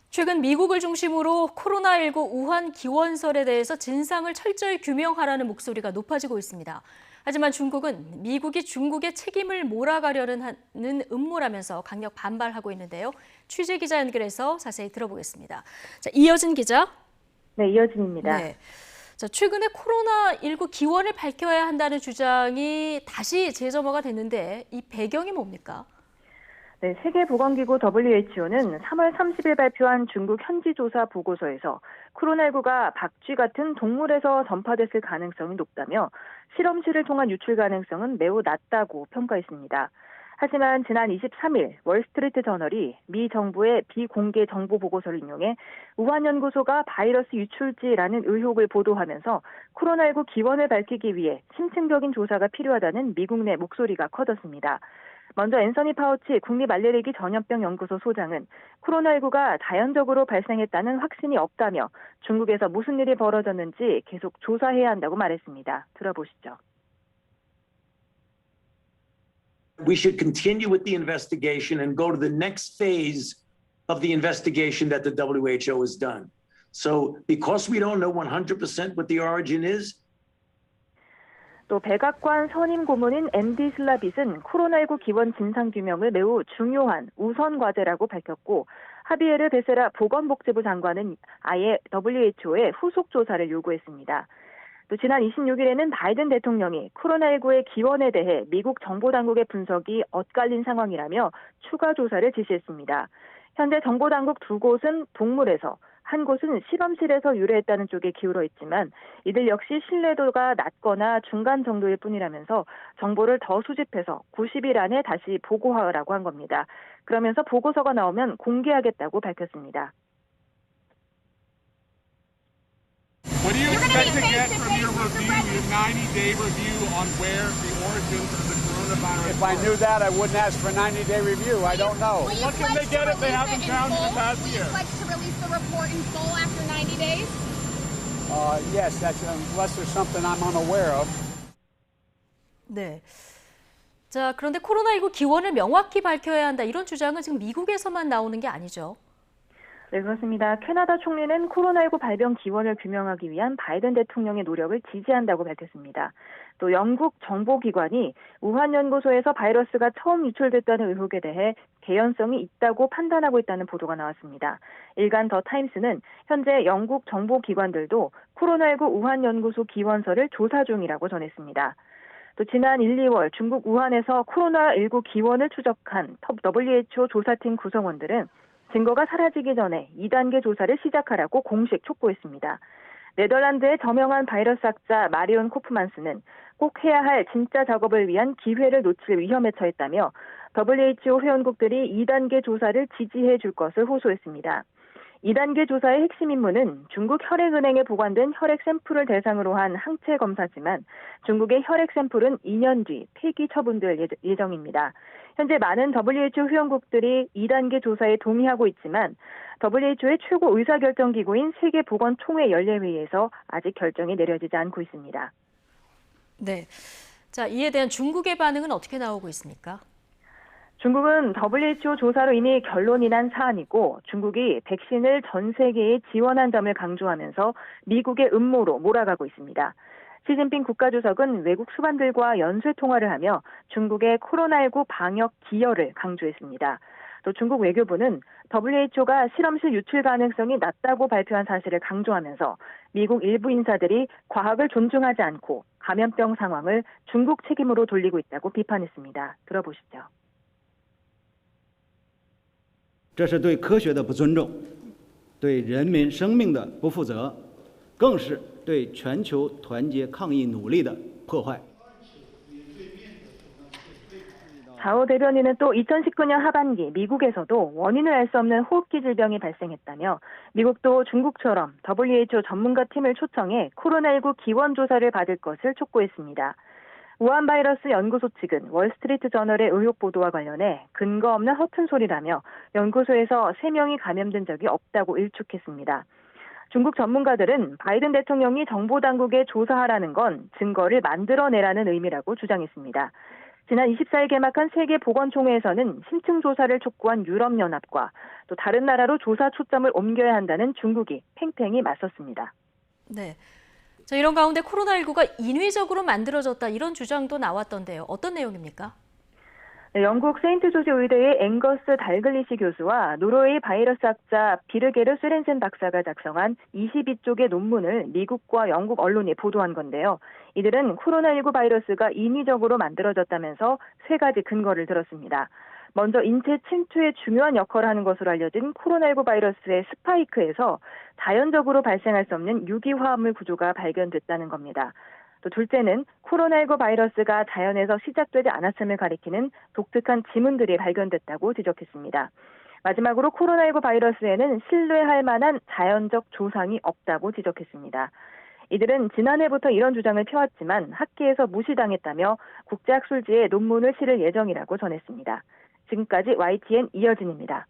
최근 미국을 중심으로 코로나19 우한 기원설에 대해서 진상을 철저히 규명하라는 목소리가 높아지고 있습니다. 하지만 중국은 미국이 중국의 책임을 몰아가려는 하는 음모라면서 강력 반발하고 있는데요. 취재 기자 연결해서 자세히 들어보겠습니다. 자, 이어진 기자. 네, 이어진입니다. 네. 자, 최근에 코로나19 기원을 밝혀야 한다는 주장이 다시 재점화가 됐는데 이 배경이 뭡니까? 네, 세계보건기구 WHO는 3월 30일 발표한 중국 현지조사 보고서에서 코로나19가 박쥐 같은 동물에서 전파됐을 가능성이 높다며 실험실을 통한 유출 가능성은 매우 낮다고 평가했습니다. 하지만 지난 23일 월스트리트 저널이 미 정부의 비공개 정보 보고서를 인용해 우한 연구소가 바이러스 유출지라는 의혹을 보도하면서 코로나19 기원을 밝히기 위해 심층적인 조사가 필요하다는 미국 내 목소리가 커졌습니다. 먼저 앤서니 파우치 국립알레르기 전염병 연구소 소장은 코로나19가 자연적으로 발생했다는 확신이 없다며 중국에서 무슨 일이 벌어졌는지 계속 조사해야 한다고 말했습니다. 들어보시죠. We should continue with the investigation and go to the next phase of the investigation that the WHO has done. So because we don't know 100% what the origin is, 또 백악관 선임 고문인 앤디 슬라빗은 코로나19 기원 진상규명을 매우 중요한 우선 과제라고 밝혔고 하비에르 베세라 보건복지부 장관은 아예 WHO에 후속 조사를 요구했습니다. 또 지난 26일에는 바이든 대통령이 코로나19의 기원에 대해 미국 정보당국의 분석이 엇갈린 상황이라며 추가 조사를 지시했습니다. 현재 정보당국 두 곳은 동물에서, 한 곳은 실험실에서 유래했다는 쪽에 기울어 있지만 이들 역시 신뢰도가 낮거나 중간 정도일 뿐이라면서 정보를 더 수집해서 90일 안에 다시 보고하라고 한 겁니다. 그러면서 보고서가 나오면 공개하겠다고 밝혔습니다. What do you expect to get from your review, your 90-day review on where the origins of the coronavirus? If I knew that, I wouldn't ask for a 90-day review. I don't know. What can they get if they haven't found in the past year? Will you pledge to release the report in full after 90 days? Yes, that's unless there's something I'm unaware of. 네. 자, 그런데 코로나19 기원을 명확히 밝혀야 한다. 이런 주장은 지금 미국에서만 나오는 게 아니죠. 네, 그렇습니다. 캐나다 총리는 코로나19 발병 기원을 규명하기 위한 바이든 대통령의 노력을 지지한다고 밝혔습니다. 또 영국 정보기관이 우한 연구소에서 바이러스가 처음 유출됐다는 의혹에 대해 개연성이 있다고 판단하고 있다는 보도가 나왔습니다. 일간 더 타임스는 현재 영국 정보기관들도 코로나19 우한 연구소 기원설을 조사 중이라고 전했습니다. 또 지난 1, 2월 중국 우한에서 코로나19 기원을 추적한 WHO 조사팀 구성원들은 증거가 사라지기 전에 2단계 조사를 시작하라고 공식 촉구했습니다. 네덜란드의 저명한 바이러스 학자 마리온 코프만스는 꼭 해야 할 진짜 작업을 위한 기회를 놓칠 위험에 처했다며 WHO 회원국들이 2단계 조사를 지지해 줄 것을 호소했습니다. 2단계 조사의 핵심 임무는 중국 혈액은행에 보관된 혈액 샘플을 대상으로 한 항체 검사지만 중국의 혈액 샘플은 2년 뒤 폐기 처분될 예정입니다. 현재 많은 WHO 회원국들이 2단계 조사에 동의하고 있지만 WHO의 최고 의사결정기구인 세계보건총회 연례회의에서 아직 결정이 내려지지 않고 있습니다. 네. 자, 이에 대한 중국의 반응은 어떻게 나오고 있습니까? 중국은 WHO 조사로 이미 결론이 난 사안이고 중국이 백신을 전 세계에 지원한 점을 강조하면서 미국의 음모로 몰아가고 있습니다. 시진핑 국가주석은 외국 수반들과 연쇄 통화를 하며 중국의 코로나19 방역 기여를 강조했습니다. 또 중국 외교부는 WHO가 실험실 유출 가능성이 낮다고 발표한 사실을 강조하면서 미국 일부 인사들이 과학을 존중하지 않고 감염병 상황을 중국 책임으로 돌리고 있다고 비판했습니다. 들어보시죠. 这是对科学的不尊重，对人民生命的不负责，更是对全球团结抗疫努力的破坏。 자오 대변인은 또 2019년 하반기 미국에서도 원인을 알 수 없는 호흡기 질병이 발생했다며 미국도 중국처럼 WHO 전문가 팀을 초청해 코로나19 기원 조사를 받을 것을 촉구했습니다. 우한 바이러스 연구소 측은 월스트리트 저널의 의혹 보도와 관련해 근거 없는 허튼 소리라며 연구소에서 3명이 감염된 적이 없다고 일축했습니다. 중국 전문가들은 바이든 대통령이 정보당국에 조사하라는 건 증거를 만들어내라는 의미라고 주장했습니다. 지난 24일 개막한 세계보건총회에서는 심층 조사를 촉구한 유럽연합과 또 다른 나라로 조사 초점을 옮겨야 한다는 중국이 팽팽히 맞섰습니다. 네. 자, 이런 가운데 코로나19가 인위적으로 만들어졌다 이런 주장도 나왔던데요. 어떤 내용입니까? 네, 영국 세인트 조지 의대의 앵거스 달글리시 교수와 노르웨이 바이러스 학자 비르게르 스렌센 박사가 작성한 22쪽의 논문을 미국과 영국 언론이 보도한 건데요. 이들은 코로나19 바이러스가 인위적으로 만들어졌다면서 세 가지 근거를 들었습니다. 먼저 인체 침투에 중요한 역할을 하는 것으로 알려진 코로나19 바이러스의 스파이크에서 자연적으로 발생할 수 없는 유기화합물 구조가 발견됐다는 겁니다. 또 둘째는 코로나19 바이러스가 자연에서 시작되지 않았음을 가리키는 독특한 지문들이 발견됐다고 지적했습니다. 마지막으로 코로나19 바이러스에는 신뢰할 만한 자연적 조상이 없다고 지적했습니다. 이들은 지난해부터 이런 주장을 펴왔지만 학계에서 무시당했다며 국제학술지에 논문을 실을 예정이라고 전했습니다. 지금까지 YTN 이여진입니다.